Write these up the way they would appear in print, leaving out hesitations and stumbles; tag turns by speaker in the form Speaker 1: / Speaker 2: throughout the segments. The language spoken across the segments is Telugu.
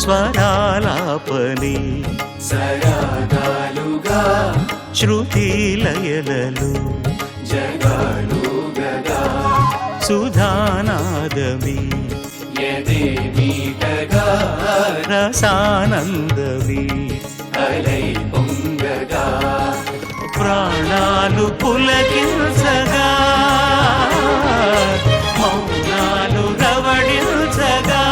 Speaker 1: స్వరాలాపని
Speaker 2: సరాగాలుగా
Speaker 1: శృతి లయలలు
Speaker 2: జగాలు గగా
Speaker 1: సుధానాదమి
Speaker 2: యదే మీటగా
Speaker 1: రసానందమి
Speaker 2: అలై పొంగగా
Speaker 1: ప్రాణాలు పులకించగా మౌనాలు రవడించగా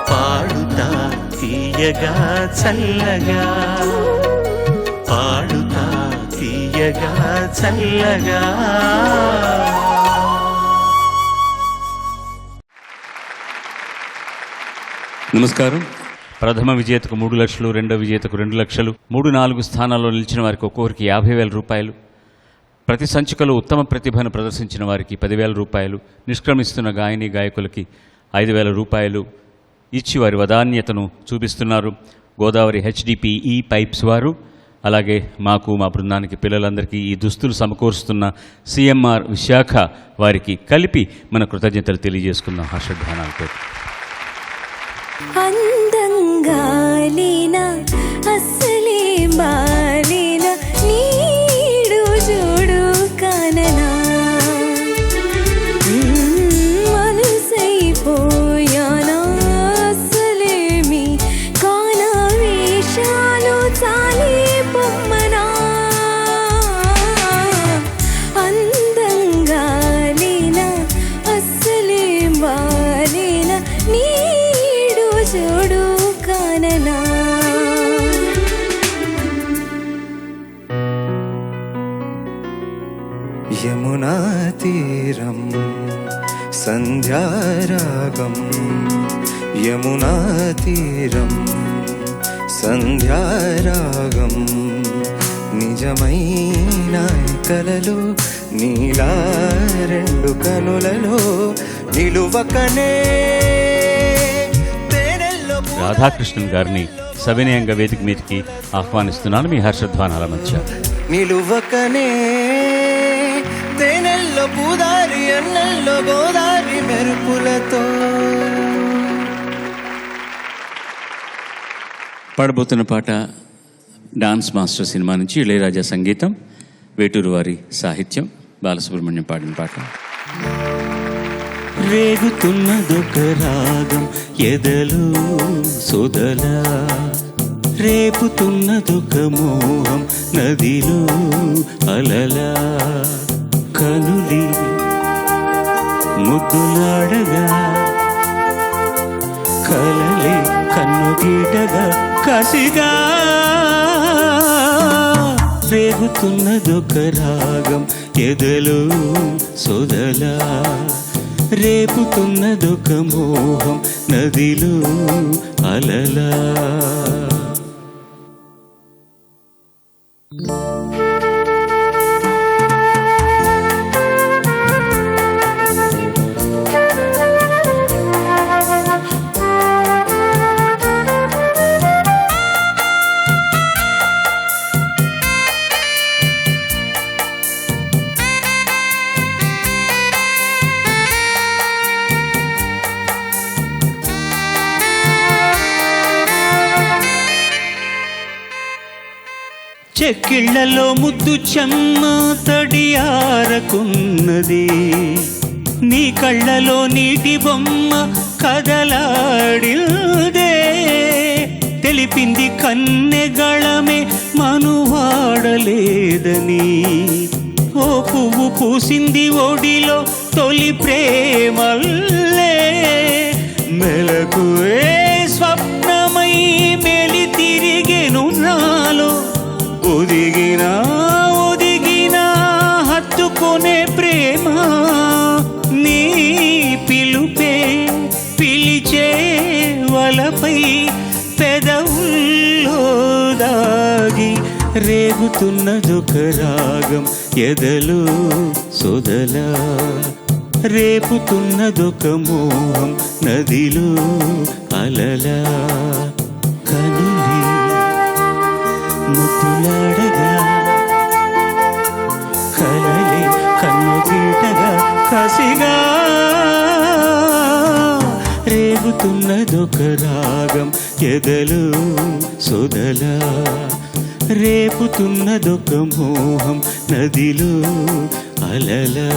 Speaker 1: పాడుతా తీయగా చల్లగా పాడుతా తీయగా చల్లగా.
Speaker 3: నమస్కారం. ప్రథమ విజేతకు 3 లక్షలు, రెండవ విజేతకు 2 లక్షలు, 3-4 స్థానాల్లో నిలిచిన వారికి ఒక్కొక్కరికి 50,000 రూపాయలు, ప్రతి సంచికలో ఉత్తమ ప్రతిభను ప్రదర్శించిన వారికి 10,000 రూపాయలు, నిష్క్రమిస్తున్న గాయని గాయకులకి 5,000 రూపాయలు ఇచ్చి వారి వదాన్యతను చూపిస్తున్నారు గోదావరి HDPE పైప్స్ వారు. అలాగే మాకు, మా బృందానికి, పిల్లలందరికీ ఈ దుస్తులు సమకూరుస్తున్న CMR విశాఖ వారికి కలిపి మన కృతజ్ఞతలు తెలియజేసుకుందాం హర్షధ్వానాలతో.
Speaker 4: అందంగాలిన అసలే బాలిన నీడు చూడు కననా మనసైపోయానా అసలేమి కాన వేషాలు చాలే బొమ్మనా అందంగాలిన అసలే బాలిన నీడు చూడు కననా
Speaker 5: యమునా తీరం సంధ్యారాగం యమునా తీరం సంధ్యారాగం నిజమైన కలలు నీలా 2 కనులలో నిలువకనే.
Speaker 3: రాధాకృష్ణన్ గారిని సవినయంగా వేదిక మీదకి ఆహ్వానిస్తున్నాను మీ హర్షధ్వానాల మధ్య.
Speaker 5: నిలువకనే తేనెల్లో పూదారి అన్నల్లో గోదారి మెరుపులతో.
Speaker 3: పాడబోతున్న పాట డాన్స్ మాస్టర్ సినిమా నుంచి ఇళయరాజా సంగీతం, వేటూరు వారి సాహిత్యం, బాలసుబ్రహ్మణ్యం పాడిన పాట.
Speaker 1: రేగుతున్నదొక రాగం ఎదలు సొదలా, రేపుతున్నదొక మోహం నదిలో అలలా, కనులి ముద్దులాడగా కలలే కన్నుగీటగా కసిగా. రేగుతున్నదొక రాగం ఎదలు సొదలా, రేపుతున్నదొక మోహం నదిలో అలలా. చెక్కిళ్లలో ముద్దు చెమ్మ తడియారకున్నది, నీ కళ్ళలో నీటి బొమ్మ కదలాడిల్దే, తెలిపింది కన్నెగళమే మనువాడలేదని, ఓ పువ్వు పూసింది ఒడిలో తొలి ప్రేమల్లే, మెలకువే స్వప్నమై మెలి తిరిగెను నాలో, ఒదిగినా ఒదిగినా హత్తుకునే ప్రేమ, నీ పిలుపే రేగుతున్నదొక రాగం ఎదలో సొదలా, రేపుతున్నదొక మోహం నదిలో అలలా. కనులి ముద్దులాడగా, కలలే కన్ను గీటగా కసిగా, రేగుతున్నదొక రాగం ఎదలో సొదలా, రేపుతున్నదొక మోహం నదిలో అలలా.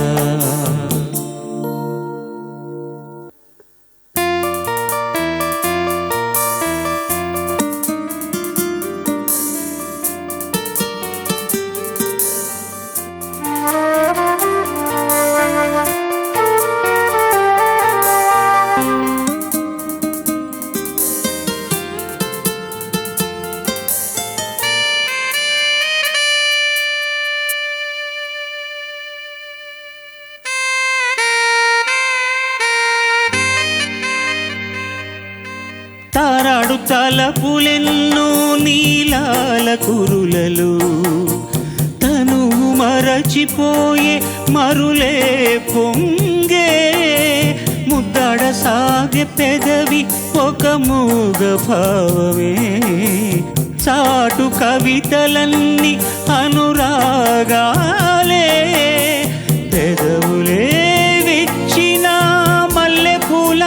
Speaker 1: తారాడు తలపులెన్నో నీలాల కురులలో, తనువు మరచిపోయే మరులే పొంగే, ముద్దాడ సాగే పెదవి ఒక మూగ భావమే, చాటు కవితలన్నీ అనురాగాలే, పెదవులే విచ్చిన మల్లె పూల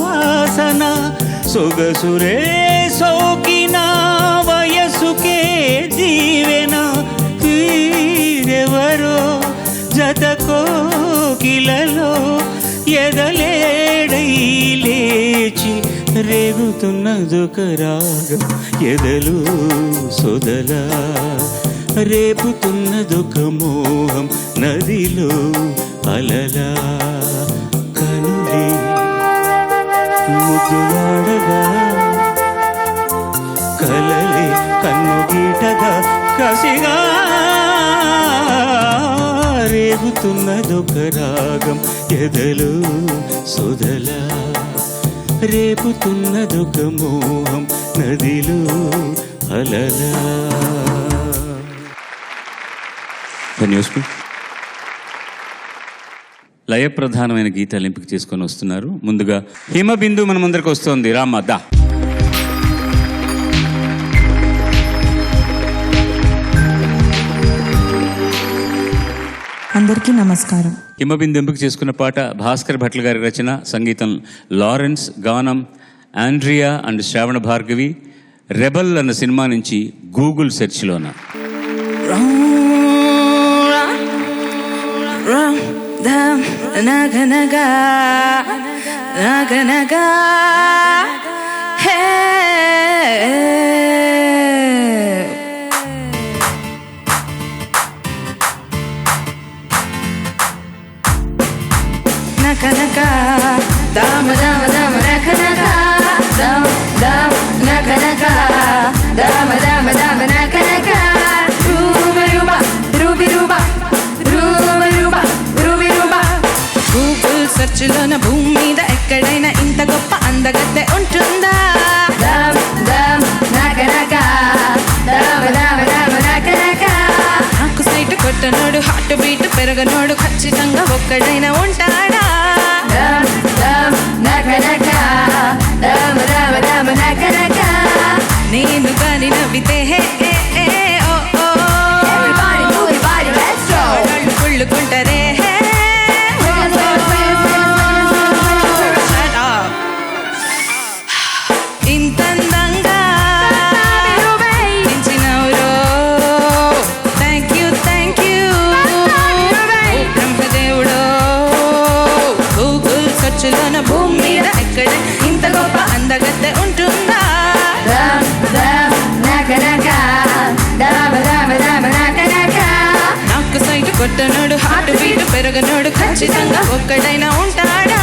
Speaker 1: వాసన, సొగసురే సోకిన వయసుకే దీవెన. వీరెవరో జతకోకిలలో ఎదలేడై లేచి, రేగుతున్నదొక రాగం ఎదలు సొదలా, రేపుతున్నదొక మోహం నదిలో అలలా. కనులే ముద్దులాడగా, కలలే కన్ను గీటగా కసిగా, రేగుతున్నదొక రాగం ఎదలో సొదలా, రేపుతున్నదొక మోహం నదిలో అలలా. ధన్యోస్మి. లయప్రధానమైన గీతాలు ఎంపిక చేసుకొని వస్తున్నారు. ముందుగా హిమబిందు మన ముందరికి వస్తుంది. రామ్మ దా.
Speaker 6: అందరికీ నమస్కారం.
Speaker 3: హిమబిందు ఎంపిక చేసుకున్న పాట భాస్కర్ భట్ల గారి రచన, సంగీతం లారెన్స్, గానం Andrea and Shravana Bhargavi. Rebel అన్న సినిమా నుంచి గూగుల్ సెర్చ్లోన.
Speaker 6: నగనగా నగనగా హే నగనగా దామ దామ దామ నగనగా దామ దామ నగనగా దామ దామ దామ నగనగా రూబా రూబా రూబి రూబా రూబా రూబా రూబి రూబా. గూగుల్ సెర్చ్లోన భూమి మీద ఎక్కడైనా ఇంత గొప్ప అందగత్తె ఉంటుందా? దామ దామ నగనగా దామ దామ దామ నగనగా. నాకు సైట్ కొట్టనోడు, హార్ట్ బీట్ పెరగనోడు ఖచ్చితంగా ఒక్కడైనా ఉంటాడా? దామ దామ నగనగా దామ దామ దామ నగనగా. నేను గాని నవ్వితే హే హే హే ఓ ఓ వాళ్ళు కుళ్ళుకుంటారే హే. ఇంతందంగా పెంచినవురో, థ్యాంక్ యూ బ్రహ్మదేవుడో. గూగుల్ సెర్చ్లోన భూమి మీద ఎక్కడ ఇంత గొప్ప అందగత్తె ఉంటుందా? నాకు సైట్ కొట్టనోడు, హార్ట్ బీట్ పెరగనోడు ఖచ్చితంగా ఒక్కడైనా ఉంటాడా?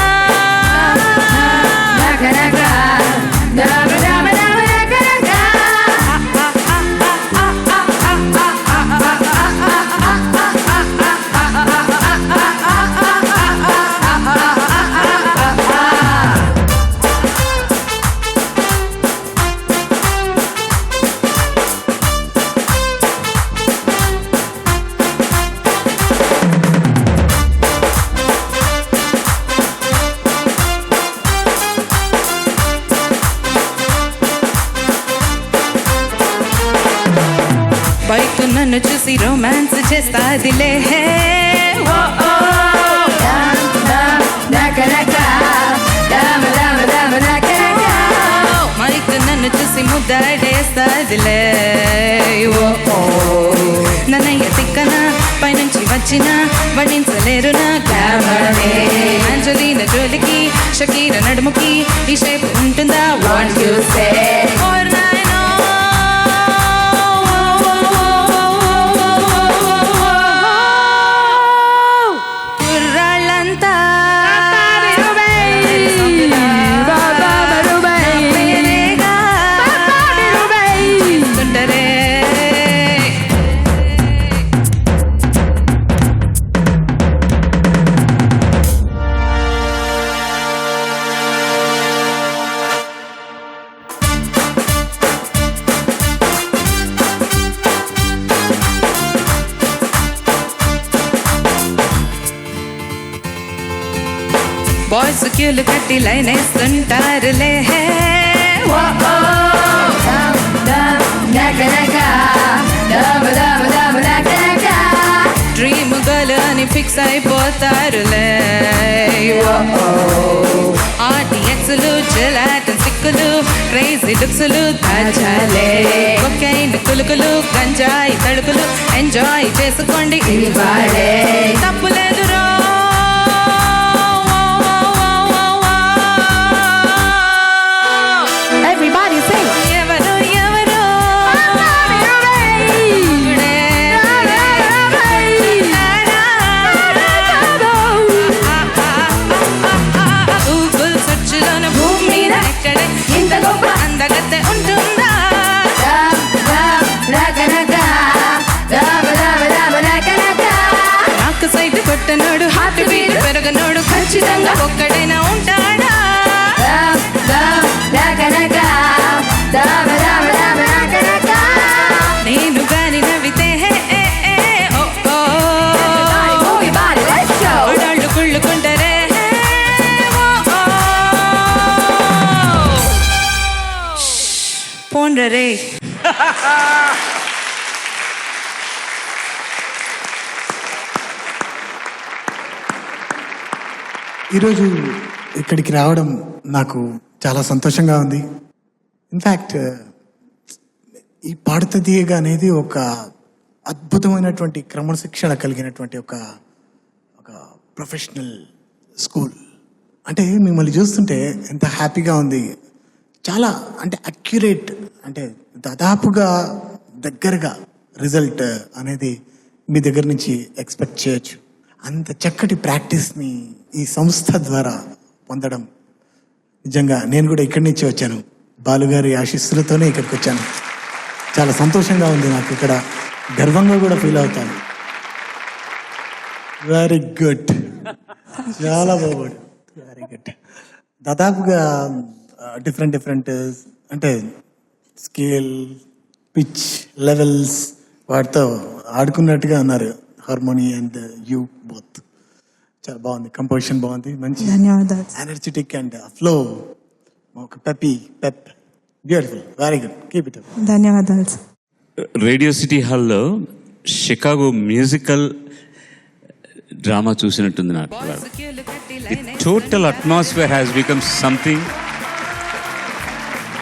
Speaker 7: నన్ను చూసి రొమాన్స్ చేస్తాదిలే మైక్ నన్ను చూసి ముద్దాడేస్తాదిలే నన్నయ్య తిక్కన పైనుంచి వచ్చిన వడ్డించలేరు నా గ్లామరే అంజలీన జోలికి షకీర నడుముకి ఈ షేప్ ఉంటుందా వాట్ యు సే కుర్రాళ్ళంతా పిలుస్తుంటారే. బాయ్స్ క్యూలు కట్టి లైన్ వేస్తుంటారులే డ్రీమ్ గర్ల్ అని ఫిక్స్ అయిపోతారులే ఆర్టీఎక్స్లు జెలాటిన్ సిక్కులు క్రేజీ లుక్స్లు దాచాలే కొకైన్ కులుకులు గంజాయి తడుకులు ఎంజాయ్ చేసుకోండి ఇవాడే తప్పులేదు రో
Speaker 6: Everybody sing.
Speaker 7: ఎవరు ఎవరు గూగుల్ సెర్చ్లోన భూమి మీద ఎక్కడ ఇంత గొప్ప అందగత్తె ఉంటుందా నాకు సైట్ కొట్టనోడు హార్ట్ బీట్ పెరగనోడు ఖచ్చితంగా ఒక్కడైనా ఉంటాడా నేను గాని నవ్వితే ఓడాళ్ళు కుళ్ళుకుంటారే పోండ్రే
Speaker 8: ఈరోజు ఇక్కడికి రావడం నాకు చాలా సంతోషంగా ఉంది. ఇన్ఫ్యాక్ట్ ఈ పాడుత తీయగా అనేది ఒక అద్భుతమైనటువంటి క్రమశిక్షణ కలిగినటువంటి ఒక ప్రొఫెషనల్ స్కూల్. అంటే మిమ్మల్ని చూస్తుంటే ఎంత హ్యాపీగా ఉంది. చాలా అంటే అక్యురేట్, అంటే దాదాపుగా దగ్గరగా రిజల్ట్ అనేది మీ దగ్గర నుంచి ఎక్స్పెక్ట్ చేయొచ్చు. అంత చక్కటి ప్రాక్టీస్ని ఈ సంస్థ ద్వారా పొందడం నిజంగా నేను కూడా ఇక్కడి నుంచి వచ్చాను, బాలుగారి ఆశీస్సులతోనే ఇక్కడికి వచ్చాను. చాలా సంతోషంగా ఉంది నాకు, ఇక్కడ గర్వంగా కూడా ఫీల్ అవుతాను. వెరీ గుడ్, చాలా బాగుంది, వెరీ గుడ్. దాదాపుగా డిఫరెంట్ అంటే స్కేల్, పిచ్, లెవెల్స్ వాటితో ఆడుకున్నట్టుగా ఉన్నారు. హార్మోని అండ్ యూ బోత్ చాలా బాగుంది. కంపోజిషన్ బాగుంది, మంచి ఎనర్జెటిక్ అండ్ ఫ్లో, ఒక pep beautiful, very good, keep it up.
Speaker 1: ధన్యవాదాలు. రేడియో సిటీ హాల్లో షికాగో మ్యూజికల్ డ్రామా చూసినట్టుంది నాకు. The total atmosphere has become something.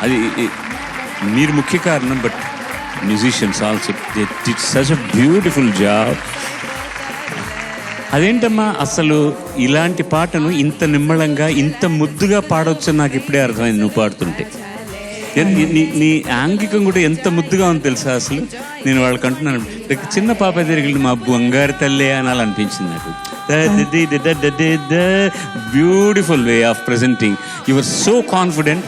Speaker 1: అది మీరు ముఖ్య కారణం, but musicians also they did such a beautiful job. అదేంటమ్మా అసలు ఇలాంటి పాటను ఇంత నిమ్మళంగా ఇంత ముద్దుగా పాడొచ్చని నాకు ఇప్పుడే అర్థమైంది నువ్వు పాడుతుంటే. నీ ఆంగికం కూడా ఎంత ముద్దుగా ఉంది తెలుసా. అసలు నేను వాళ్ళకి అంటున్నాను, చిన్న పాప తిరిగి మా బంగారు తల్లే అనాలనిపించింది నాకు. Beautiful way of presenting. You are so confident.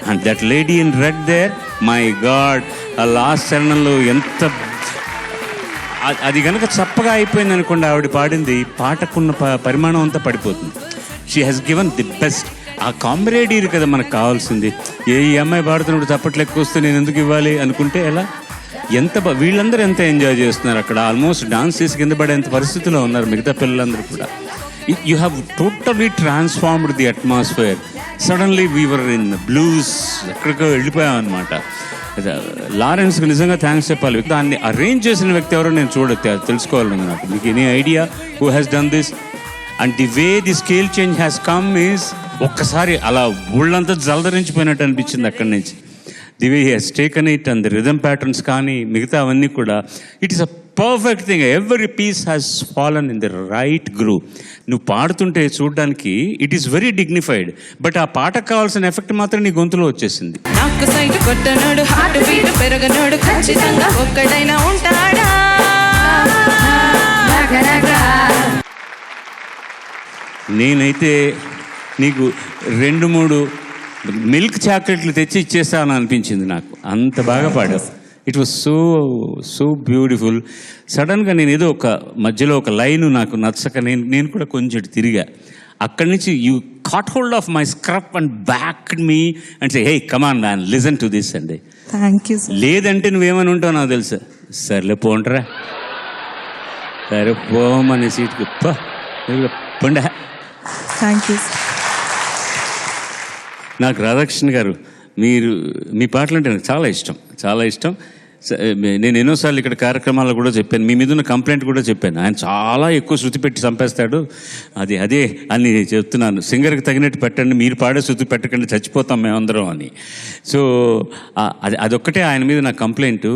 Speaker 1: And that lady in red there, my god, ఆ లాస్ట్ చరణంలో ఎంత అది కనుక చప్పగా అయిపోయింది అనుకోండి, ఆవిడ పాడింది పాటకున్న పరిమాణం అంతా పడిపోతుంది. She has given the best. ఆ కాంబినేడీర్ కదా మనకు కావాల్సింది. ఈ అమ్మాయి పాడుతున్నప్పుడు చప్పట్లు ఎక్కువ వస్తే నేను ఎందుకు ఇవ్వాలి అనుకుంటే ఎలా? ఎంత వీళ్ళందరూ ఎంత ఎంజాయ్ చేస్తున్నారు అక్కడ. ఆల్మోస్ట్ డాన్స్ చేసి కింద పడేంత పరిస్థితిలో ఉన్నారు మిగతా పిల్లలందరూ కూడా. You have totally transformed the atmosphere. Suddenly we were in blues, ఎక్కడికో వెళ్ళిపోయాం అనమాట. లారెన్స్కి నిజంగా థ్యాంక్స్ చెప్పాలి. దాన్ని అరేంజ్ చేసిన వ్యక్తి ఎవరో నేను తెలుసుకోవాలని నాకు. మీకు any idea who has done this? And the way the scale change has come is ఒక్కసారి అలా ఊళ్ళంతా జలధరించిపోయినట్టు అనిపించింది అక్కడి నుంచి. The way he he's taken it and the rhythm patterns కానీ మిగతా అవన్నీ కూడా it is a perfect thing. Every piece has fallen in the right groove. నువ్వు పాడుతుంటే చూడడానికి it is very dignified, but ఆ పాటకు కావాల్సిన ఎఫెక్ట్ మాత్రం నీ గొంతులో వచ్చేసింది.
Speaker 7: నాకు సైట్ కొట్టనోడు హార్ట్ బీట్ పెరగనోడు ఖచ్చితంగా ఒక్కడైనా ఉంటాడా?
Speaker 1: నేనైతే నీకు 2-3 మిల్క్ చాక్లెట్లు తెచ్చి ఇచ్చేస్తాను అనిపించింది నాకు, అంత బాగా పాడావు. It was so beautiful. సడన్గా నేను ఏదో మధ్యలో ఒక లైను నాకు నచ్చక నేను కూడా కొంచెం తిరిగా. అక్కడి నుంచి you caught hold of my scruff and back me and say hey come on man listen to this అండి.
Speaker 7: Thank you.
Speaker 1: లేదంటే నువ్వేమని ఉంటావు నాకు తెలుసా. సర్లే పోంటరా, సరే పోమనే సీట్కి పండ.
Speaker 7: Thank you.
Speaker 1: నాకు రాధాకృష్ణ గారు మీ పాటలు అంటే నాకు చాలా ఇష్టం. నేను ఎన్నోసార్లు ఇక్కడ కార్యక్రమాల్లో కూడా చెప్పాను, మీ మీద ఉన్న కంప్లైంట్ కూడా చెప్పాను, ఆయన చాలా ఎక్కువ శృతి పెట్టి చంపేస్తాడు, అదే అని చెప్తున్నాను. సింగర్కి తగినట్టు పెట్టండి, మీరు పాడే శృతి పెట్టకండి, చచ్చిపోతాం మేమందరం అని. సో అదొక్కటే ఆయన మీద నా కంప్లైంట్.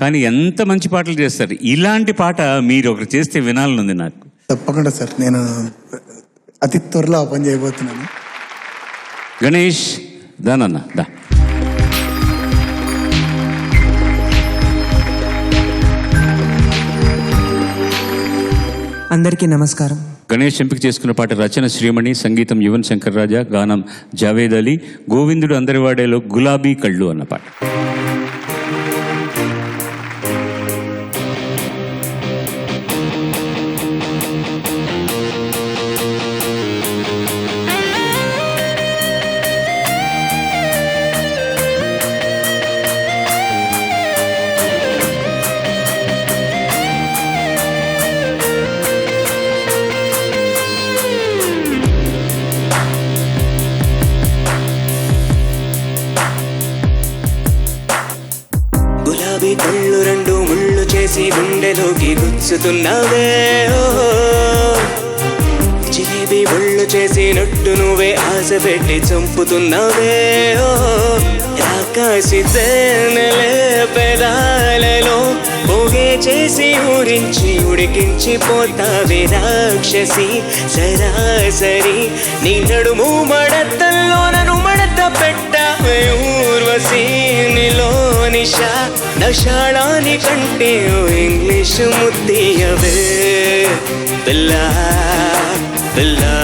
Speaker 1: కానీ ఎంత మంచి పాటలు చేస్తారు. ఇలాంటి పాట మీరు ఒకరు చేస్తే వినాలనుంది నాకు.
Speaker 8: తప్పకుండా సార్, నేను అతి త్వరలో ఆ పని చేయబోతున్నాను.
Speaker 1: గణేష్ దానన్న దా.
Speaker 9: అందరికీ నమస్కారం.
Speaker 1: గణేష్ ఎంపిక చేసుకున్న పాట రచన శ్రీమణి, సంగీతం యువన్ శంకర్ రాజా, గానం జావేద్ అలీ. గోవిందుడు అందరివాడేలో గులాబీ కళ్ళు అన్న పాట.
Speaker 5: కళ్ళు 2 ముళ్ళు చేసి గుండెలోకి గుచ్చుతున్నావే, జిలేబీ ఒళ్ళు చేసి నట్టు నువ్వే ఆశ పెట్టి చంపుతున్నావే. ఆకాశి తేనెలే పెదాలలో పోగే చేసి ఊరించి ఉడికించి పోతావే రాక్షసి. సరాసరి నీ నడుము మడతల్లో నన్ను మడత పెట్టావే ఊర్వశి. నీలో నిషా నషాళాని కంటే ఇంగ్లీషు ముద్దియవే పిల్లా పిల్లా.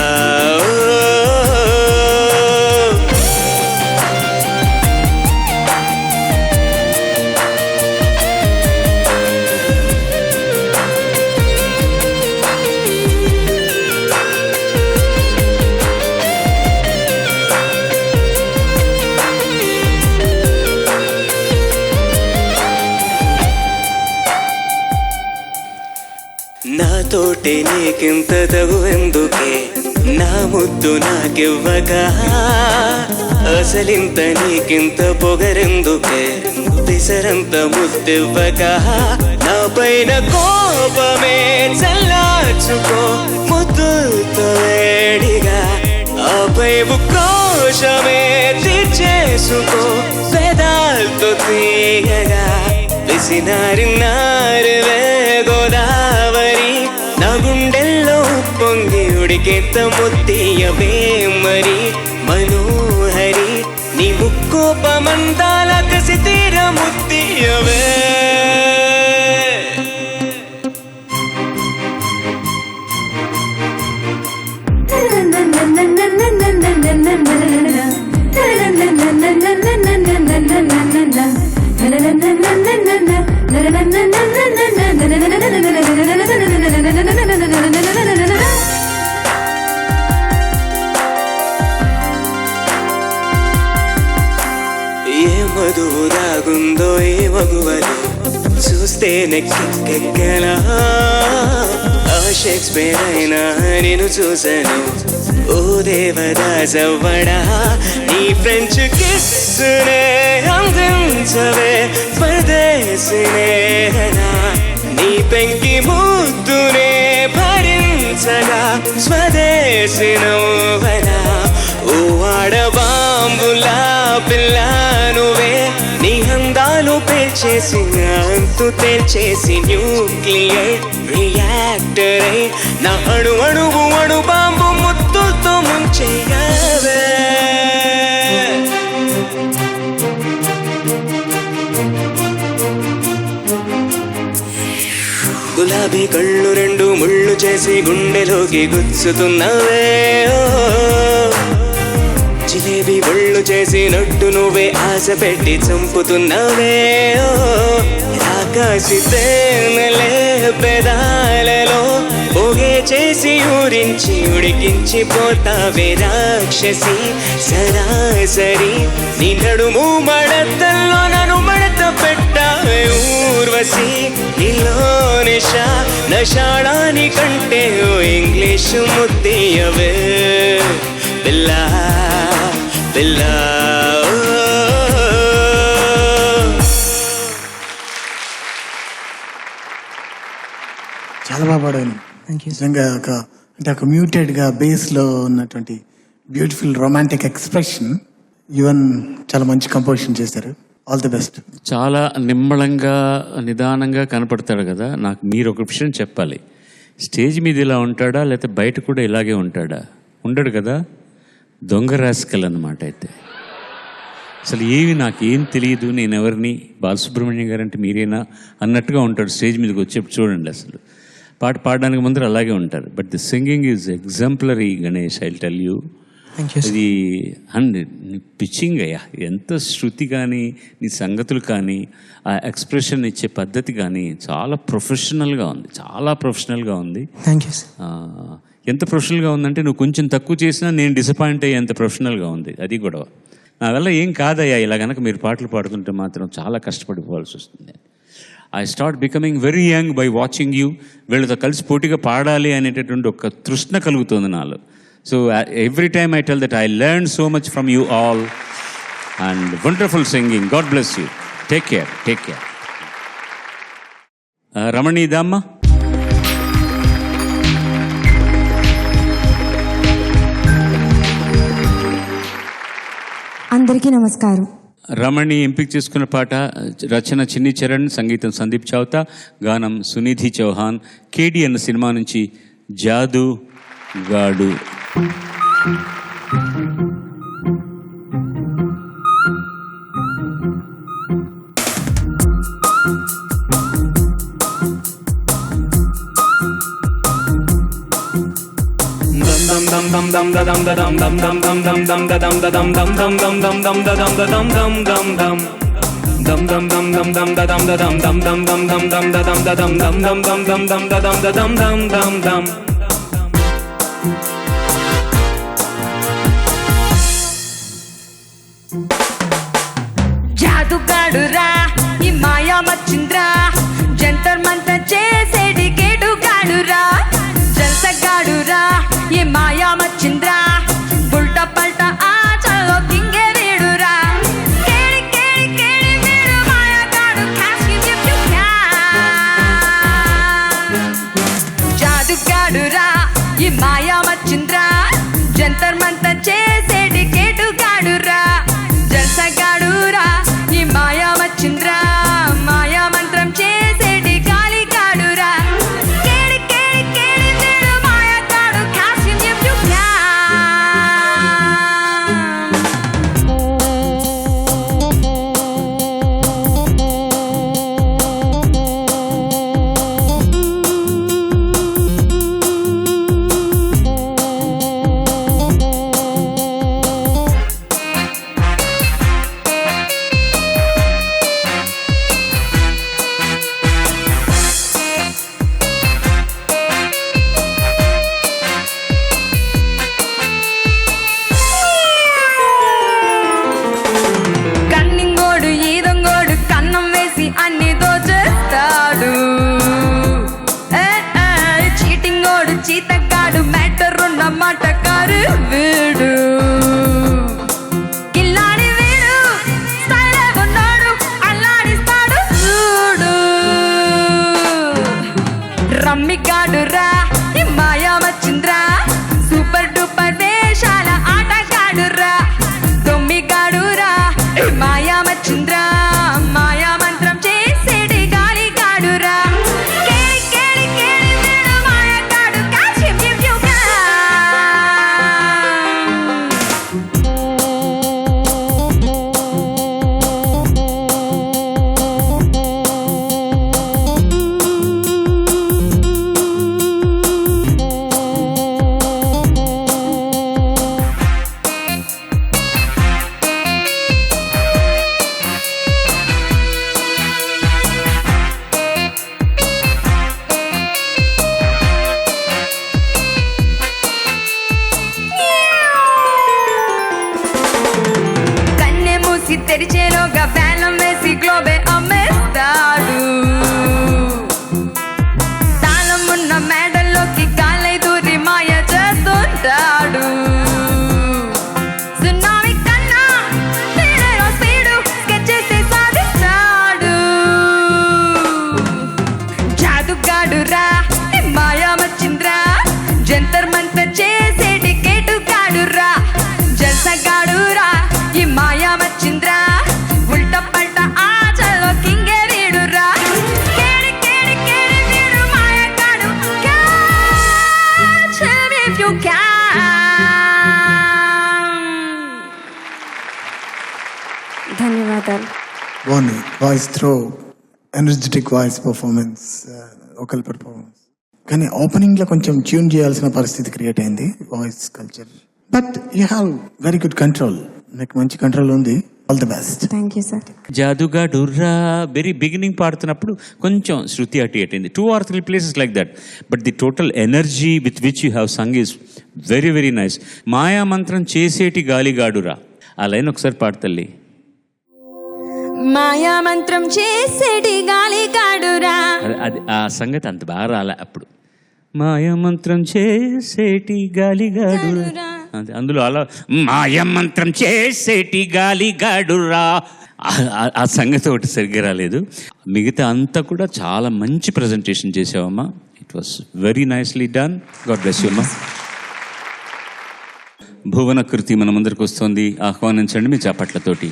Speaker 5: నాతోటి నీకింత తగువెందుకే, నా ముద్దు నాకివ్వగా, అసలింత నీకింత పొగరెందుకే, పిసరంత ముద్దివ్వగా. నా పైన కోపమే చల్లార్చుకో ముద్దుతో వేడిగా, ఆపై ఉక్రోషమే తీర్చేసుకో వేదాలతో తీయగా. పిసినారినారివే గోదావరి, నా గుండెల్లో పొంగి ఉడికేంత ముద్దీయవే మరి మనోహరి. నీ ముక్కోపమందాల కసి తీర ముద్దీయవే. ఏ మధువు దాగుందో ఏ మగువలో చూస్తే నెక్కెక్కలా. ఆ షేక్స్పియర్ అయినా నేను చూశాను, ఓ దేవదాసవ్వడా నీ ఫ్రెంచ్ కిస్సునే అందించవే పరదేశినేనా నీ పెంకి ముద్దునే భరించగా స్వదేశి నవ్వనా ఓ ఆడబాంబులా పిల్ల నువ్వే నీ అందాలు పేల్చేసి అంతు తేల్చేసి న్యూక్లియర్ రియాక్టర్ అయి నా అణు అణువు అణు బాంబు ముద్దుతో ముంచేయవే గులాబీ కళ్ళు రెండు ముళ్ళు చేసి గుండెలోకి గుచ్చుతున్నవే జిలేబీ ఒళ్ళు చేసి నట్టు నువ్వే ఆశ పెట్టి చంపుతున్నవే ఆకాశి తేనెలే పెదాలలో పొగే చేసి ఊరించి ఉడికించి పోతావే రాక్షసి సరాసరి నీ నడుము మడతల్లో నన్ను మడత పెట్టావే ఊర్వశి నీలో నిషా నషాడాని కంటే ఓ ఇంగ్లీషు ముద్దీయవే పిల్లా పిల్లా
Speaker 8: చాలా బాగా పాడాను నిజంగా ఒక మ్యూటెడ్గా బేస్లో ఉన్నటువంటి బ్యూటిఫుల్ రొమాంటిక్ ఎక్స్ప్రెషన్ ఈవెన్ చాలా మంచి కంపోజిషన్ చేశారు. All the best.
Speaker 1: చాలా నిమ్మళంగా నిదానంగా కనపడతాడు కదా. నాకు మీరు ఒక విషయం చెప్పాలి, స్టేజ్ మీద ఇలా ఉంటాడా లేకపోతే బయట కూడా ఇలాగే ఉంటాడా? ఉండడు కదా, దొంగ రాస్కల్ అన్నమాట. అయితే అసలు నాకేం తెలియదు, నేను ఎవరిని, బాలసుబ్రహ్మణ్యం గారు అంటే మీరేనా అన్నట్టుగా ఉంటాడు స్టేజ్ మీదకి వచ్చేప్పుడు. చూడండి, అసలు పాట పాడడానికి ముందర అలాగే ఉంటారు. But the singing is exemplary Ganesh, I tell you. ఇది పిచ్చింగ్ అయ్యా, ఎంత శృతి కానీ నీ సంగతులు కానీ ఆ ఎక్స్ప్రెషన్ ఇచ్చే పద్ధతి కానీ చాలా ప్రొఫెషనల్గా ఉంది, చాలా ప్రొఫెషనల్గా ఉంది. ఎంత ప్రొఫెషనల్గా ఉందంటే నువ్వు కొంచెం తక్కువ చేసినా నేను డిసప్పాయింట్ అయ్యే ఎంత ప్రొఫెషనల్గా ఉంది. అది గొడవ. నా వల్ల ఏం కాదయ్యా, ఇలా కనుక మీరు పాటలు పాడుతుంటే మాత్రం చాలా కష్టపడిపోవాల్సి వస్తుంది. I start becoming very young by watching you. వీళ్ళతో కలిసి పోటీగా పాడాలి అనేటటువంటి ఒక తృష్ణ కలుగుతుంది నాలో. So every time I tell that I learn so much from you all and wonderful singing. God bless you. Take care, take care. Ramani దామ్మ.
Speaker 9: అందరికీ నమస్కారం.
Speaker 1: రమణి ఎంపిక చేసుకున్న పాట రచన చిన్ని చరణ్, సంగీతం సందీప్ చౌతా, గానం సునిధి చౌహాన్. కేడి అన్న సినిమా నుంచి జాదు గాడు.
Speaker 6: జాదుగాడురా ఈ మాయా మచ్చింద్రా, జంతర్ మంతర్ చేసేడి కేడుగాడురా, జల్సగాడురా ఈ మాయా మచ్చింద్రా, ఉల్టా పల్టా ఆచలో కింగేరీడురా, కేడి కేడి కేడి వీడు మాయాగాడు, cash give if you can. జాదుగాడురా ఈ మాయా మచ్చింద్రా, జంతర్ మంతర్ చేసేడి కేడుగాడురా, జల్సగాడురా ఈ మాయా మచ్చింద్రా. తెరిచేలోగా వేలం వేసి గ్లోబే అమ్మేస్తాడు. తాళం ఉన్న మేడల్లోకి కాలై దూరి మాయ చేస్తుంటాడు. సునామీ కన్నా స్పీడేరో స్పీడు స్కెచ్ చేసి సాధిస్తాడు. జాదుగాడు రా మాయా మచ్చింద్రా, జంతర్ మంతర్ చేసేటి కేటుగాడు రా, జల్సగాడు రా ఈ మాయా మచ్చింద్రా, ఉల్ట పల్ట ఆచలో కింగే వీడు రా. కేడి కేడి కేడి వీడు మాయగాడు, catch him if you can.
Speaker 4: ధన్యవాదాలు.
Speaker 8: బాగుంది voice throw, energetic voice performance, vocal performance. కానీ ఓపెనింగ్లో కొంచెం ట్యూన్ చేయాల్సిన పరిస్థితి క్రియేట్ అయింది voice culture. But you have very good control, మీకు మంచి కంట్రోల్ ఉంది. All the best.
Speaker 4: Thank you sir.
Speaker 1: జాదుగా డుర్రా వెరీ బిగినింగ్ పాడుతున్నప్పుడు కొంచెం శృతి అటు అయింది, 2 or 3 places like that. But the total energy with which you have sung is very very nice. మాయా మంత్రం చేసేటి గాలిగాడురా ఆ లైన్ ఒకసారి పాడతల్లి.
Speaker 4: మాయా మంత్రం చేసేటి గాలిగాడురా.
Speaker 1: అది ఆ సంగతి అంత బాగా రాలే అప్పుడు. మాయా మంత్రం చేసేటి గాలిగాడురా, అది అందులో అలా మాయా మంత్రం చేసేటి గాలిగాడురా ఆ సంగతి ఒకటి సరిగ్గా రాలేదు. మిగతా అంతా కూడా చాలా మంచి ప్రజెంటేషన్ చేసావమ్మా. It was very nicely done. God bless you అమ్మా. భువన కృతి మన ముందరికి వస్తుంది, ఆహ్వానించండి మీ చాపట్లతోటి.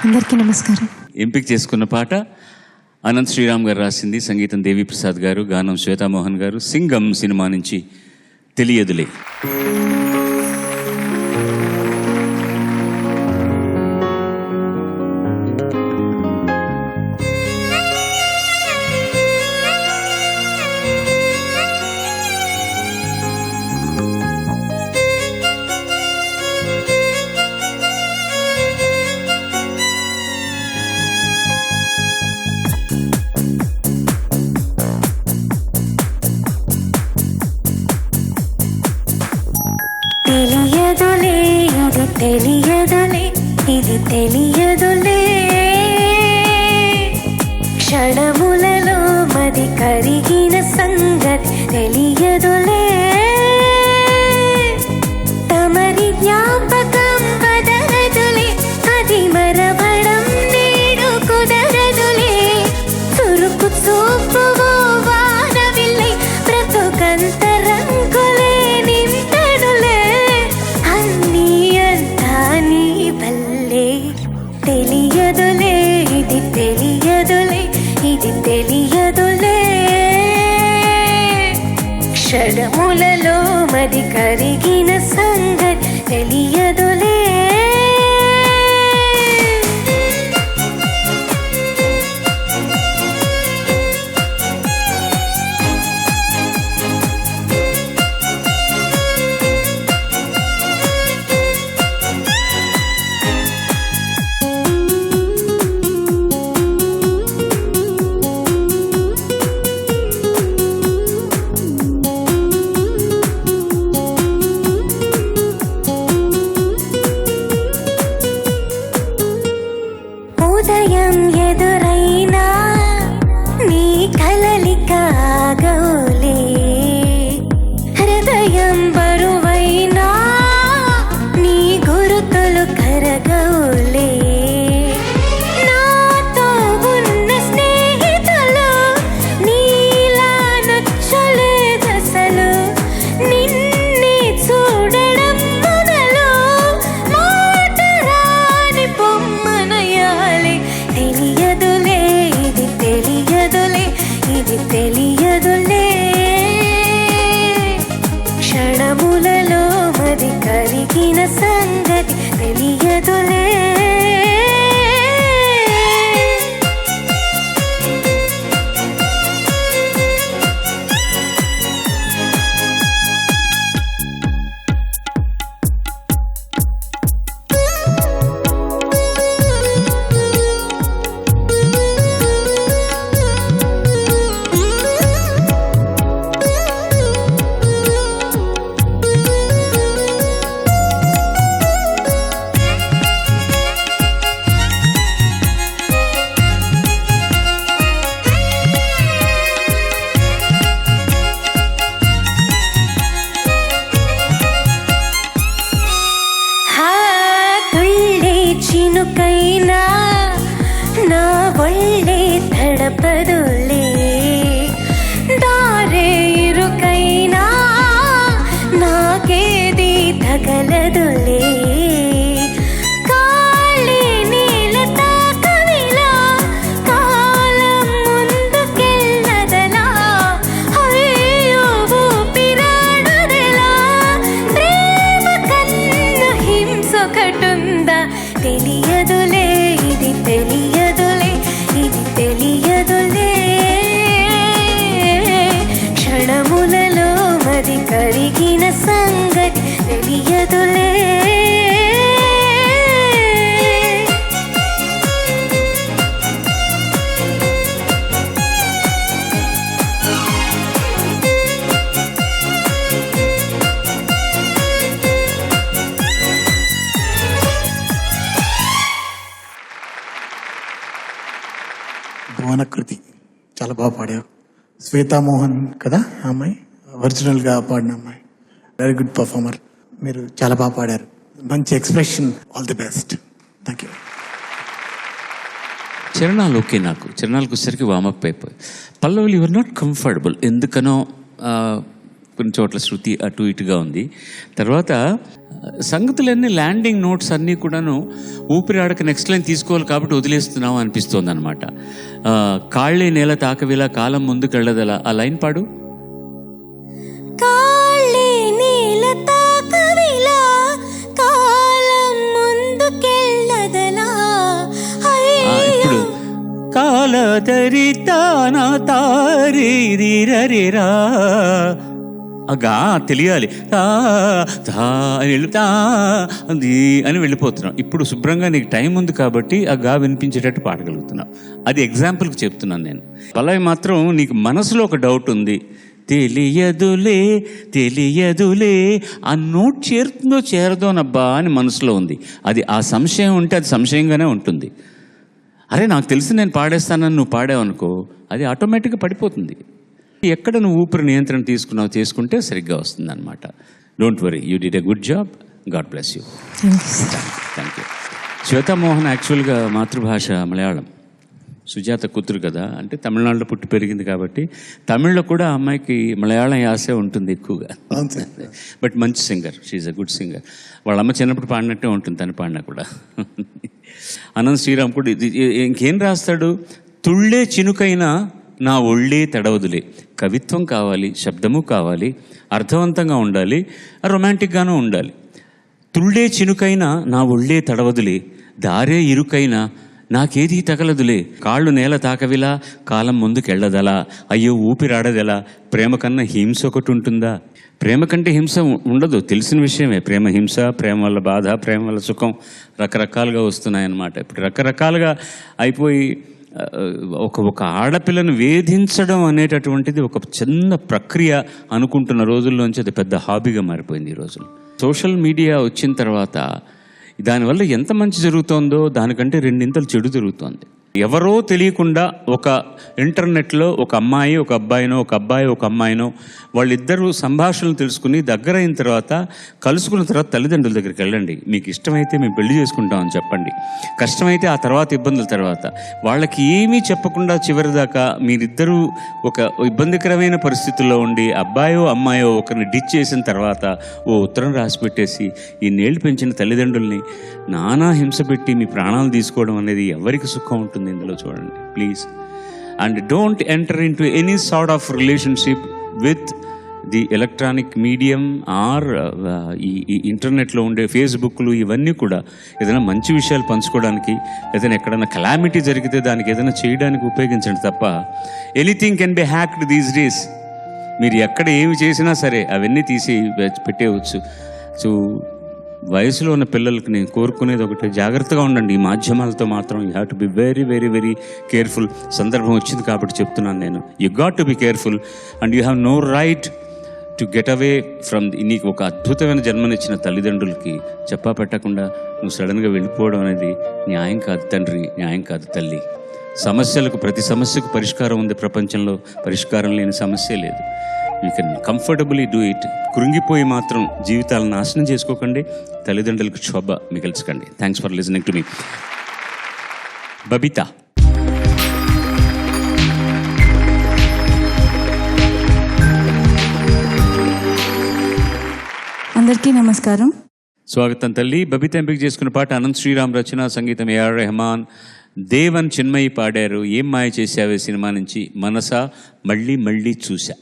Speaker 4: అందరికీ నమస్కారం.
Speaker 3: ఎంపిక చేసుకున్న పాట అనంత్ శ్రీరామ్ గారు రాసింది, సంగీతం దేవి ప్రసాద్ గారు, గానం శ్వేతామోహన్ గారు. సింగం సినిమా నుంచి తెలియదులే.
Speaker 4: తెలియదులే ఇది తెలియదులే ఇది తెలియదులే, క్షణములలో మది కరిగిన సంగతి తెలియదులే. తమరి జ్ఞాపకం బదరదులే, అది మరవడం నేడు కుదరదులే. చురుకు చూపు వానవిల్లై బ్రతుకంత రంగులే నింపెనులే. అన్నీ అంతా నీ వల్లే. తెలియదులే ఇది తెలియదులే ఇది తెలియదులే, క్షణములలో మది కరిగిన సంగతి తెలియదులే. ఉదయం ఎదురైనా నీ కలలిక ఆగవులే, హృదయం బరువైనా నీ గురుతులు కరగవులే. నాతో ఉన్న స్నేహితులు నీలా నచ్చలేదసలు, నిన్నే చూడడం మొదలు మాటరాని పొమ్మనయాలి. తెలియదులే ఇది తెలియదులే ఇది తెలియదులే, క్షణములలో మది కరిగిన సంగతి తెలియదులే. కరిగిన సంగతి తెలియదులే.
Speaker 8: భువనకృతి చాలా బాగా పాడావు. శ్వేతామోహన్ కదా ఆ అమ్మాయి, ఒరిజినల్గా పాడిన అమ్మాయి. Very good performer. మీరు చాలా బాగా పాడారు. మంచి expression. All the best. Thank you.
Speaker 3: చరణాలు ఓకే, నాకు చరణాలకు వచ్చేసరికి వామప్ అయిపోయి. పల్లవులు యువర్ నాట్ కంఫర్టబుల్, ఎందుకనో కొన్ని చోట్ల శృతి అటు ఇటుగా ఉంది. తర్వాత సంగతులన్నీ ల్యాండింగ్ నోట్స్ అన్నీ కూడాను ఊపిరాడక నెక్స్ట్ లైన్ తీసుకోవాలి కాబట్టి వదిలేస్తున్నాం అనిపిస్తోంది అనమాట. కాళ్ళే నేల తాకవిలా కాలం ముందుకెళ్ళదలా, ఆ లైన్ పాడు.
Speaker 4: కాళ్ళే నేల తాకవిలా కాలం ముందుకెళ్ళదలా.
Speaker 3: ఇప్పుడు కాలదరితానా తారీరిరరిరా, అగా తెలియాలి అని వెళ్ళిపోతున్నాం. ఇప్పుడు శుభ్రంగా నీకు టైం ఉంది కాబట్టి ఆ గా వినిపించేటట్టు పాడగలుగుతున్నావు. అది ఎగ్జాంపుల్కి చెప్తున్నాను నేను. పల్లవి మాత్రం నీకు మనసులో ఒక డౌట్ ఉంది, తెలియదులే తెలియదులే ఆ నోట్ చేరుతుందో చేరదోనబ్బా అని మనసులో ఉంది. అది ఆ సంశయం ఉంటే అది సంశయంగానే ఉంటుంది. అరే నాకు తెలిసి నేను పాడేస్తానని నువ్వు పాడావనుకో, అది ఆటోమేటిక్గా పడిపోతుంది. ఎక్కడ నువ్వు ఊపిరి నియంత్రణ తీసుకుంటే సరిగ్గా వస్తుంది అనమాట. Don't worry, you did a good job. God bless you. Thank you. Shweta Mohan యాక్చువల్గా మాతృభాష మలయాళం. సుజాత కూతురు కదా, అంటే తమిళనాడులో పుట్టి పెరిగింది కాబట్టి తమిళ్లో కూడా ఆ అమ్మాయికి మలయాళం యాసే ఉంటుంది ఎక్కువగా. బట్ మంచి singer, she's a good singer. వాళ్ళ అమ్మ చిన్నప్పుడు పాడినట్టే ఉంటుంది తను పాడినా కూడా. అనంత్ శ్రీరామ్ కూడా ఇంకేం రాస్తాడు, తుళ్ళే చినుకైనా నా ఒళ్ళే తడవదులే. కవిత్వం కావాలి, శబ్దము కావాలి, అర్థవంతంగా ఉండాలి, రొమాంటిక్గానూ ఉండాలి. తుళ్ళే చినుకైనా నా ఒళ్ళే తడవదులే, దారే ఇరుకైనా నాకేదీ తగలదులే. కాళ్ళు నేల తాకవిలా కాలం ముందుకెళ్ళదలా, అయ్యో ఊపిరాడదెలా. ప్రేమ కన్నా హింస ఒకటి ఉంటుందా? ప్రేమ కంటే హింస ఉండదు, తెలిసిన విషయమే. ప్రేమ హింస, ప్రేమ వల్ల బాధ, ప్రేమ వల్ల సుఖం రకరకాలుగా వస్తున్నాయన్నమాట. ఇప్పుడు రకరకాలుగా అయిపోయి ఒక ఆడపిల్లను వేధించడం అనేటటువంటిది ఒక చిన్న ప్రక్రియ అనుకుంటున్న రోజుల్లోంచి అది పెద్ద హాబీగా మారిపోయింది ఈ రోజులు. సోషల్ మీడియా వచ్చిన తర్వాత దానివల్ల ఎంత మంచి జరుగుతోందో దానికంటే రెండింతలు చెడు జరుగుతోంది. ఎవరో తెలియకుండా ఒక ఇంటర్నెట్లో ఒక అమ్మాయి ఒక అబ్బాయినో, ఒక అబ్బాయి ఒక అమ్మాయినో, వాళ్ళిద్దరూ సంభాషణలు తెలుసుకుని దగ్గరైన తర్వాత కలుసుకున్న తర్వాత తల్లిదండ్రుల దగ్గరికి వెళ్ళండి. మీకు ఇష్టమైతే మేము పెళ్లి చేసుకుంటామని చెప్పండి. కష్టమైతే ఆ తర్వాత ఇబ్బందుల తర్వాత వాళ్ళకి ఏమీ చెప్పకుండా చివరిదాకా మీరిద్దరూ ఒక ఇబ్బందికరమైన పరిస్థితుల్లో ఉండి అబ్బాయో అమ్మాయో ఒకరిని డిచ్ చేసిన తర్వాత ఓ ఉత్తరం రాసి పెట్టేసి ఈ నేళ్ళు పెంచిన తల్లిదండ్రుల్ని నానా హింస పెట్టి మీ ప్రాణాలు తీసుకోవడం అనేది ఎవరికి సుఖం ఉంటుంది ఇందులో? చూడండి please. And don't enter in to any sort of relationship with the electronic medium are ఈ ఇంటర్నెట్లో ఉండే ఫేస్బుక్లు ఇవన్నీ కూడా ఏదైనా మంచి విషయాలు పంచుకోవడానికి, ఏదైనా ఎక్కడైనా కలామిటీ జరిగితే దానికి ఏదైనా చేయడానికి ఉపయోగించండి తప్ప anything can be hacked these days. మీరు ఎక్కడ ఏమి చేసినా సరే అవన్నీ తీసి పెట్టేయవచ్చు. సో వయసులో ఉన్న పిల్లలకి నేను కోరుకునేది ఒకటి, జాగ్రత్తగా ఉండండి ఈ మాధ్యమాలతో మాత్రం. You have to be very very very careful. సందర్భం వచ్చింది కాబట్టి చెప్తున్నాను నేను. You got to be careful and you have no right to get away from. నీకు ఒక అద్భుతమైన జన్మనిచ్చిన తల్లిదండ్రులకి చెప్పా పెట్టకుండా నువ్వు సడన్గా వెళ్ళిపోవడం అనేది న్యాయం కాదు తండ్రి, న్యాయం కాదు తల్లి. ప్రతి సమస్యకు పరిష్కారం ఉంది ప్రపంచంలో, పరిష్కారం లేని సమస్య లేదు. You can comfortably do it. కృంగిపోయి మాత్రం జీవితాలను నాశనం చేసుకోకండి, తల్లిదండ్రులకు క్షోభ మిగిల్చకండి. Thanks for listening to me. Babita.
Speaker 9: అందరికీ నమస్కారం.
Speaker 3: స్వాగతం తల్లి. బబిత ఎంపిక చేసుకున్న పాట అనంత్ శ్రీరామ్ రచన, సంగీతం ఏఆర్ రెహమాన్, దేవన్ చిన్మయి పాడారు. ఏం మాయ చేశావే సినిమా నుంచి మనసా మళ్ళీ మళ్ళీ చూసా.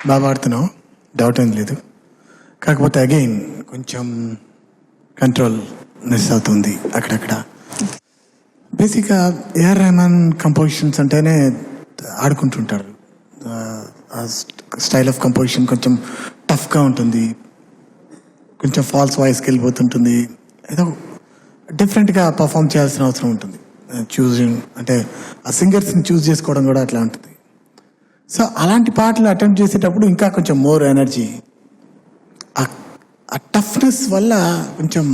Speaker 8: బాగా పాడుతున్నావు, డౌట్ ఏం లేదు. కాకపోతే అగైన్ కొంచెం కంట్రోల్ మిస్ అవుతుంది అక్కడక్కడ. బేసిక్గా ఏఆర్ రెహమాన్ కంపోజిషన్స్ అంటేనే ఆడుకుంటుంటారు. స్టైల్ ఆఫ్ కంపోజిషన్ కొంచెం టఫ్గా ఉంటుంది, కొంచెం ఫాల్స్ వాయిస్కి వెళ్ళిపోతుంటుంది, ఏదో డిఫరెంట్గా పర్ఫామ్ చేయాల్సిన అవసరం ఉంటుంది. చూజింగ్ అంటే ఆ సింగర్స్ని చూస్ చేసుకోవడం కూడా అట్లా ఉంటుంది. సో అలాంటి పాటలు అటెంప్ట్ చేసేటప్పుడు ఇంకా కొంచెం మోర్ ఎనర్జీ, ఆ టఫ్నెస్ వల్ల కొంచెం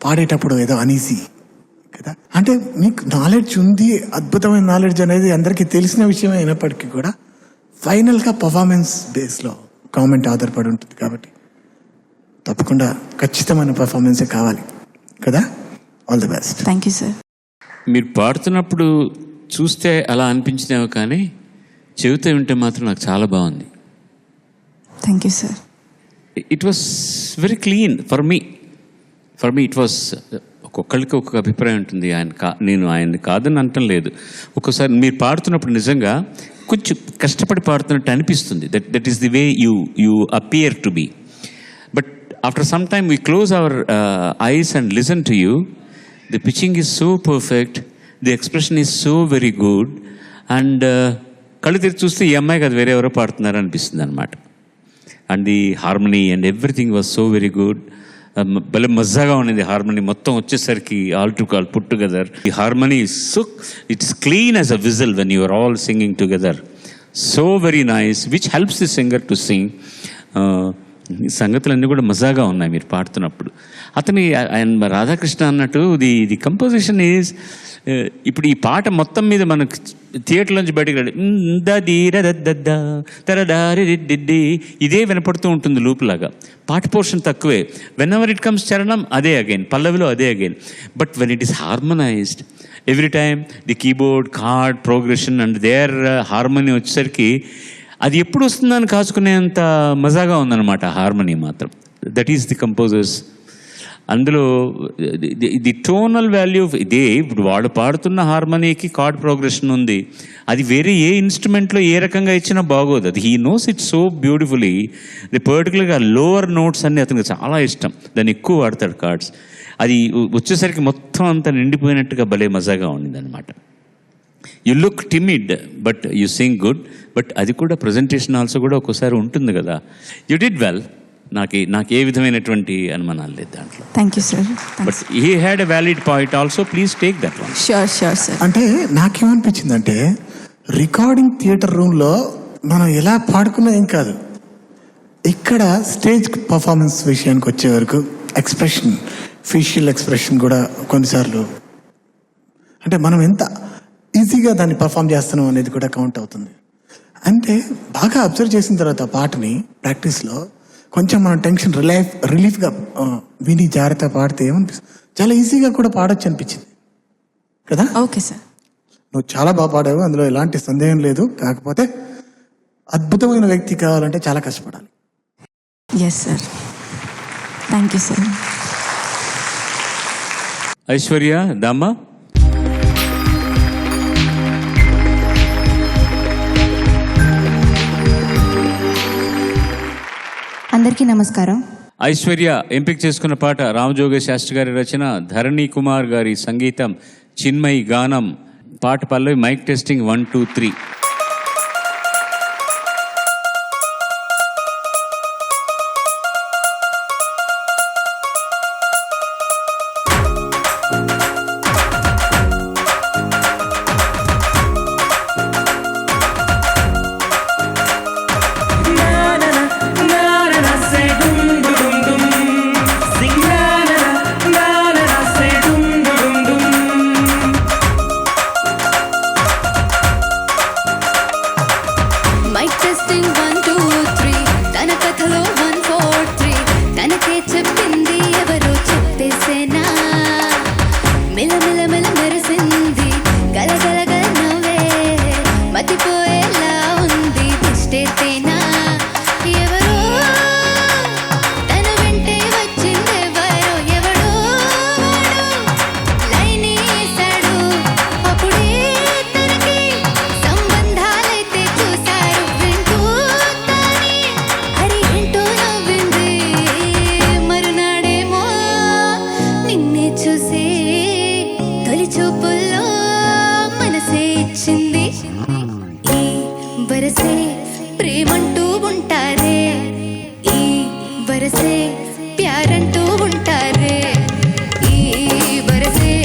Speaker 8: పాడేటప్పుడు ఏదో అనీజీ కదా. అంటే మీకు నాలెడ్జ్ ఉంది, అద్భుతమైన నాలెడ్జ్ అనేది అందరికీ తెలిసిన విషయం అయినప్పటికీ కూడా ఫైనల్గా పర్ఫార్మెన్స్ బేస్లో కామెంట్ ఆధారపడి ఉంటుంది. కాబట్టి తప్పకుండా ఖచ్చితమైన పర్ఫార్మెన్సే కావాలి కదా. All the best.
Speaker 9: Thank you sir.
Speaker 1: మీరు పాడుతున్నప్పుడు చూస్తే అలా అనిపించినేమో, కానీ చెబితే వింటే మాత్రం నాకు చాలా బాగుంది.
Speaker 9: Thank you sir.
Speaker 1: It was very clean for me it was. ఒక్కొక్కరికి ఒక్కొక్క అభిప్రాయం ఉంటుంది. నేను ఆయన్ని కాదని అనటం లేదు. ఒక్కోసారి మీరు పాడుతున్నప్పుడు నిజంగా కొంచెం కష్టపడి పాడుతున్నట్టు అనిపిస్తుంది. That is the way you appear to be. But after some time we close our eyes and listen to you. The pitching is so perfect, the expression is so very good. And కళ్ళు తెరిచి చూస్తే ఈ అమ్మాయికి అది వేరే ఎవరో పాడుతున్నారు అనిపిస్తుంది అనమాట. And the harmony and everything was so very good. భలే మజాగా ఉన్నది హార్మనీ మొత్తం వచ్చేసరికి, all to call put together. ఈ harmony so it's clean as a whistle when you are all singing together. So very nice, which helps the singer to sing. ఈ సంగతులన్నీ కూడా మజాగా ఉన్నాయి మీరు పాడుతున్నప్పుడు. ఆయన రాధాకృష్ణ అన్నట్టు ది కంపోజిషన్ ఈజ్, ఇప్పుడు ఈ పాట మొత్తం మీద మనకు థియేటర్ నుంచి బయటకు ఇదే వినపడుతూ ఉంటుంది లూపులాగా. పాట పోర్షన్ తక్కువే. వెన్ ఎవర్ ఇట్ కమ్స్ చరణం అదే అగైన్, పల్లవిలో అదే again. But when it is harmonized every time, the keyboard chord progression and their harmony వచ్చేసరికి అది ఎప్పుడు వస్తుందని కాచుకునేంత మజాగా ఉందన్నమాట హార్మనీ మాత్రం. That is the composer's. అందులో ది టోనల్ వాల్యూ ఇదే. ఇప్పుడు వాడు పాడుతున్న హార్మనీకి కార్డ్ ప్రోగ్రెషన్ ఉంది, అది వేరే ఏ ఇన్స్ట్రుమెంట్లో ఏ రకంగా ఇచ్చినా బాగోదు. అది he knows it so beautifully. The పర్టికులర్గా లోవర్ నోట్స్ అన్నీ అతనికి చాలా ఇష్టం, దాన్ని ఎక్కువ వాడతాడు కార్డ్స్. అది వచ్చేసరికి మొత్తం అంతా నిండిపోయినట్టుగా భలే మజాగా ఉండింది అనమాట. You look timid but you sing good. But అది కూడా ప్రజెంటేషన్ ఆల్సో కూడా ఒక్కోసారి ఉంటుంది కదా. You did well. నాకు ఏ విధమైనటువంటి అనుమానాలు లేదు దాంట్లో.
Speaker 9: Thank you sir.
Speaker 1: But he had a valid point also. Please take that one.
Speaker 9: Sure sir.
Speaker 8: అంటే నాకేమనిపించిందంటే రికార్డింగ్ థియేటర్ రూమ్లో మనం ఎలా పాడుకున్నా ఏం కాదు, ఇక్కడ స్టేజ్ పర్ఫార్మెన్స్ విషయానికి వచ్చే వరకు ఎక్స్ప్రెషన్, ఫేషియల్ ఎక్స్ప్రెషన్ కూడా కొన్నిసార్లు అంటే మనం ఎంత ఈజీగా దాన్ని పర్ఫామ్ చేస్తున్నాం అనేది కూడా కౌంట్ అవుతుంది. అంటే బాగా అబ్జర్వ్ చేసిన తర్వాత పాటని ప్రాక్టీస్లో కొంచెం మనం టెన్షన్ రిలీఫ్గా విని జాగ్రత్త పాడితే ఏమనిపిస్తుంది, చాలా ఈజీగా కూడా పాడొచ్చు అనిపించింది కదా.
Speaker 9: Okay sir.
Speaker 8: నువ్వు చాలా బాగా పాడావు, అందులో ఎలాంటి సందేహం లేదు. కాకపోతే అద్భుతమైన వ్యక్తి కావాలంటే చాలా కష్టపడాలి.
Speaker 9: Yes sir. Thank you sir.
Speaker 1: Aishwarya Dama.
Speaker 10: అందరికీ నమస్కారం.
Speaker 1: ఐశ్వర్య ఎంపిక చేసుకున్న పాట రామజోగ శాస్త్రి గారి రచన, ధరణి కుమార్ గారి సంగీతం, చిన్మయి గానం. పాట పల్లవి. Mic testing 1 2 3.
Speaker 4: చూపుల్లో మనసే ఇచ్చింది ఈ వరసే ప్రేమంటూ ఉంటారే ఈ వరసే ప్యారంటూ ఉంటారే ఈ వరసే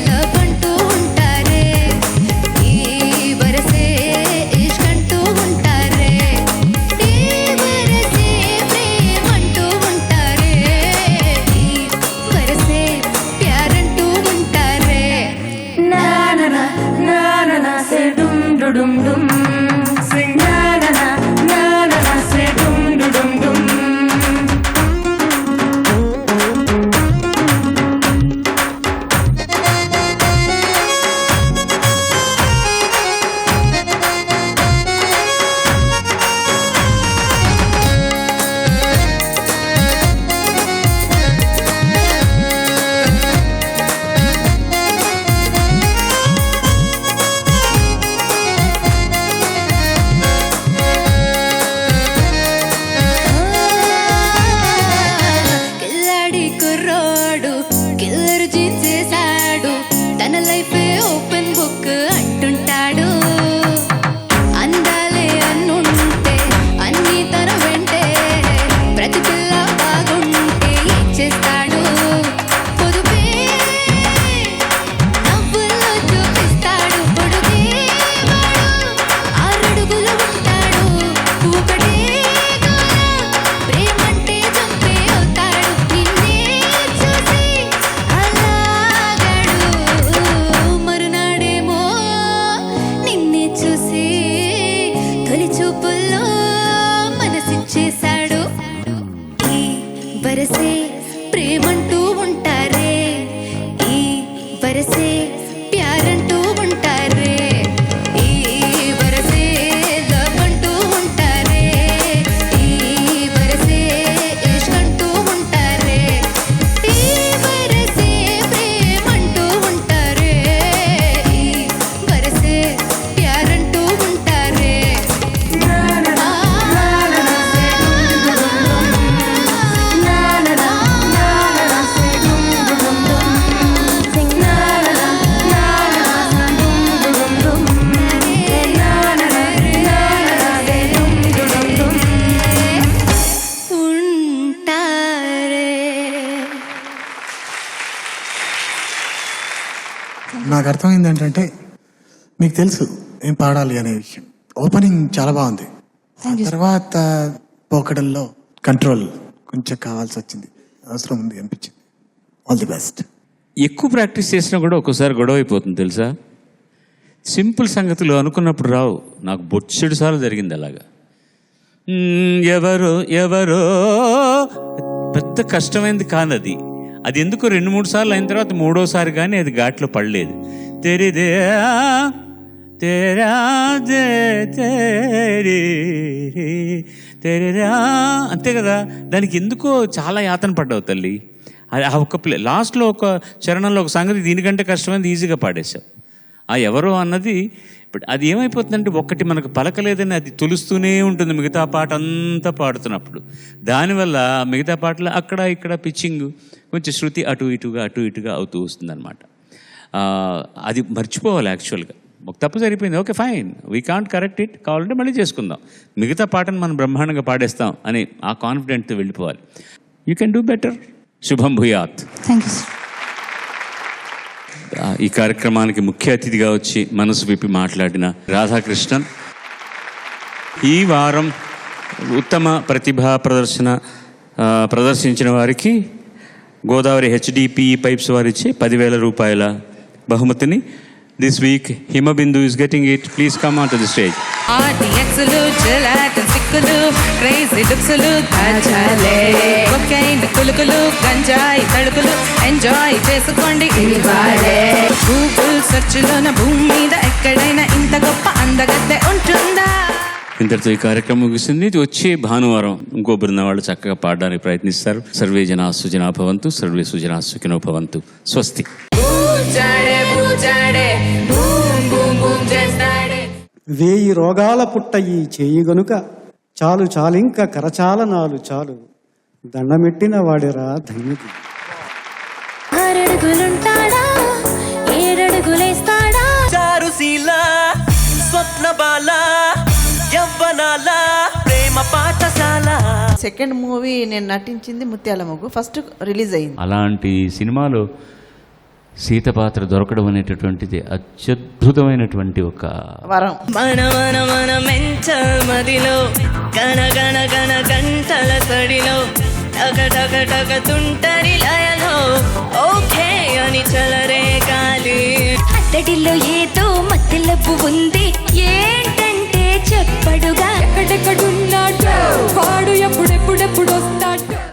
Speaker 4: లవ్ అంటూ ఉంటారే ఈ వరసే ఇష్క్ అంటూ ఉంటారే ఈ వరసే ప్రేమంటూ ఉంటారే ఈ వరసే ప్యారంటూ ఉంటారే
Speaker 6: నా నా నా నా నా నా సే డుమ్ డుమ్ డుమ్ సింగ్ నా నా నా నా నా నా సే డుమ్ డుమ్ డుమ్
Speaker 4: కిల్లాడి కుర్రోడు కిల్లర్ జీన్స్ వేసాడు తన లైఫే ఓపెన్ బుక్ అంటుంటాడు అందాలే అన్నుంటే అన్ని తన వెంటే ప్రతి పిల్ల బాగుంటే ఏం చేస్తాడు పొదుపే నవ్వుల్లో చూపిస్తాడు పొడుగే వాడు 6 అడుగులు ఉంటాడు ఒకటే ప్రేమంటే చంపే అవుతాడు నిన్నే చూసి అలాగాడు మరునాడేమో నిన్నే చూసి తొలి చూపుల్లో మనసిచ్చేశాడు ఈ వరసే ప్రేమంటూ ఉంటారే ఈ వరసే ప్యారంటూ ఉంటారే ఈ వరసే లవ్ అంటూ ఉంటారే ఈ వరసే ఇష్క్ అంటూ ఉంటారే ఈ వరసే ప్రేమంటూ ఉంటారే ఈ వరసే ప్యారంటూ ఉంటారే
Speaker 6: నా నా నా నా నా సే డుమ్ డుమ్ డుమ్ నా నా నా నా నా సింగ్ నా నా నా నా డుమ్ డుమ్ డుమ్ నా నా నా నా నా సే డుమ్ డుమ్
Speaker 4: ఉంటారే.
Speaker 8: నాకు అర్థమైంది ఏంటంటే మీకు తెలుసు ఏం పాడాలి అనే విషయం. ఓపెనింగ్ చాలా బాగుంది. తర్వాత పోకడల్లో కంట్రోల్ కొంచెం కావాల్సి వచ్చింది, అవసరం ఉంది అనిపించింది. All the best.
Speaker 3: ఎక్కువ ప్రాక్టీస్ చేసినా కూడా ఒక్కోసారి గొడవ అయిపోతుంది తెలుసా. సింపుల్ సంగతులు అనుకున్నప్పుడు రావు. నాకు బొచ్చెడు సార్లు జరిగింది అలాగా. ఎవరో ఎవరో పెద్ద కష్టమైంది కానది. అది ఎందుకు 2-3 సార్లు అయిన తర్వాత 3వసారి కానీ అది ఘాట్లో పడలేదు. తెరిదే తెరా దే తెరి తెరిరా అంతే కదా. దానికి ఎందుకో చాలా యాతన పడ్డావు తల్లి. అది ఒక లాస్ట్లో ఒక చరణంలో ఒక సంగతి దీనికంటే కష్టమైంది ఈజీగా పాడేశావు. ఆ ఎవరో అన్నది ఇప్పుడు అది ఏమైపోతుందంటే ఒక్కటి మనకు పలకలేదని అది తొలుస్తూనే ఉంటుంది మిగతా పాట అంతా పాడుతున్నప్పుడు. దానివల్ల మిగతా పాటలు అక్కడ ఇక్కడ పిచ్చింగ్ కొంచెం శృతి అటు ఇటుగా అవుతూ వస్తుందన్నమాట. అది మర్చిపోవాలి యాక్చువల్గా. ఒక తప్పు సరిపోయింది, okay fine, we can't correct it, కావాలంటే మళ్ళీ చేసుకుందాం, మిగతా పాటను మనం బ్రహ్మాండంగా పాడేస్తాం అని ఆ కాన్ఫిడెంట్తో వెళ్ళిపోవాలి. You can do better. శుభం భూయాత్.
Speaker 9: Thank you sir.
Speaker 3: ఈ కార్యక్రమానికి ముఖ్య అతిథిగా వచ్చి మనసు విప్పి మాట్లాడిన రాధాకృష్ణన్, ఈ వారం ఉత్తమ ప్రతిభా ప్రదర్శించిన వారికి గోదావరి హెచ్డిపిఈ పైప్స్ వారిచ్చే 10,000 రూపాయల బహుమతిని this week Himabindu is getting it. Please come on to the stage.
Speaker 7: ఆర్డిఎక్స్లు జెలాటిన్ స్టిక్కులు క్రేజీ లుక్స్లు దాచాలే కొకైన్ కులుకులు గంజాయి తడుకులు ఎంజాయ్ చేసుకోండి ఇవాళే. గూగుల్ సెర్చ్లోన భూమి మీద ఎక్కడైనా ఇంత గొప్ప అందగత్తె ఉంటుందా?
Speaker 3: ఇంతటితో ఈ కార్యక్రమం ముగిసింది. ఇది వచ్చే భానువారం ఇంకో బృందం వాళ్ళు చక్కగా పాడడానికి ప్రయత్నిస్తారు. సర్వే జనా సుజనా భవంతు, సర్వే సుజనా సుఖినో భవంతు. స్వస్తి.
Speaker 11: వేయి రోగాల పుట్ట ఈ చేయి గనుక చాలు చాలింక కరచాలనాలు చాలు దండమెట్టిన వాడిరా ధన్యుడు.
Speaker 4: 6 అడుగులుంటాడా 7 అడుగులు
Speaker 7: సెకండ్ మూవీ నేను నటించింది ముత్యాల ముగ్గు, ఫస్ట్ రిలీజ్ అయింది.
Speaker 3: అలాంటి సినిమాలో సీత పాత్ర దొరకడం అనేటటువంటిది అత్యద్భుతమైనటువంటి ఒక
Speaker 7: వరం.
Speaker 6: మన మన మన మెంటల్ మదిలో గణ గణ గణ గంటల సడిలో టక టక టక తుంటరి లయలో ఓకే అని చలరే గాలి.
Speaker 4: అతడిలో ఏదో మత్తెలపు ఉంది, ఏంటంటే చెప్పడుగా.
Speaker 6: ఎక్కడెక్కడున్నాడు వాడు, ఎప్పుడెప్పుడెప్పుడు వస్తాడు.